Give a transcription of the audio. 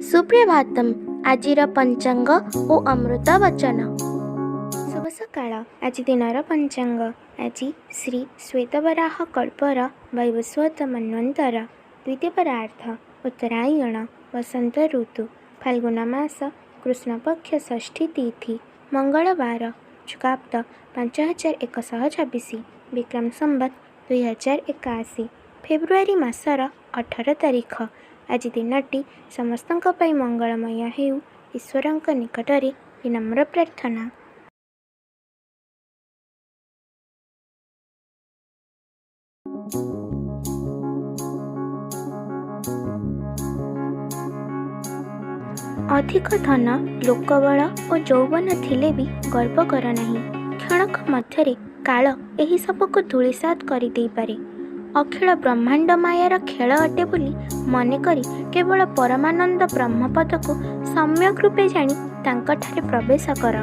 ସୁପ୍ରଭାତମ୍। ଆଜିର ପଞ୍ଚାଙ୍ଗ ଓ ଅମୃତ ବଚନ। ଶୁଭ ସକାଳ। ଆଜି ଦିନର ପଞ୍ଚାଙ୍ଗ। ଆଜି ଶ୍ରୀ ଶ୍ୱେତବରାହ କଳ୍ପର ବୈବସ୍ୱତ ମନ୍ୱନ୍ତର ଦ୍ୱିତୀୟ ପରାର୍ଥ ଉତ୍ତରାୟଣ ବସନ୍ତ ଋତୁ ଫାଲ୍ଗୁନ ମାସ କୃଷ୍ଣପକ୍ଷ ଷଷ୍ଠୀ ତିଥି ମଙ୍ଗଳବାର ଚୁକାପ୍ତ 5126 ବିକ୍ରମ ସମ୍ବତ 2081 ଫେବୃଆରୀ ମାସର 18 ତାରିଖ। ଆଜି ଦିନଟି ସମସ୍ତଙ୍କ ପାଇଁ ମଙ୍ଗଳମୟ ହେଉ, ଈଶ୍ୱରଙ୍କ ନିକଟରେ ବିନମ୍ର ପ୍ରାର୍ଥନା। ଅଧିକ ଧନ, ଲୋକବଳ ଓ ଯୌବନ ଥିଲେ ବି ଗର୍ବ କର ନାହିଁ। କ୍ଷଣକ ମଧ୍ୟରେ କାଳ ଏହିସବୁକୁ ଧୂଳିସାତ୍ କରିଦେଇପାରେ। ଅଖିଳ ବ୍ରହ୍ମାଣ୍ଡ ମାୟାର ଖେଳ ଅଟେ ବୋଲି ମନେକରି କେବଳ ପରମାନନ୍ଦ ବ୍ରହ୍ମପଦକୁ ସମ୍ୟକ୍ ରୂପେ ଜାଣି ତାଙ୍କଠାରେ ପ୍ରବେଶ କର।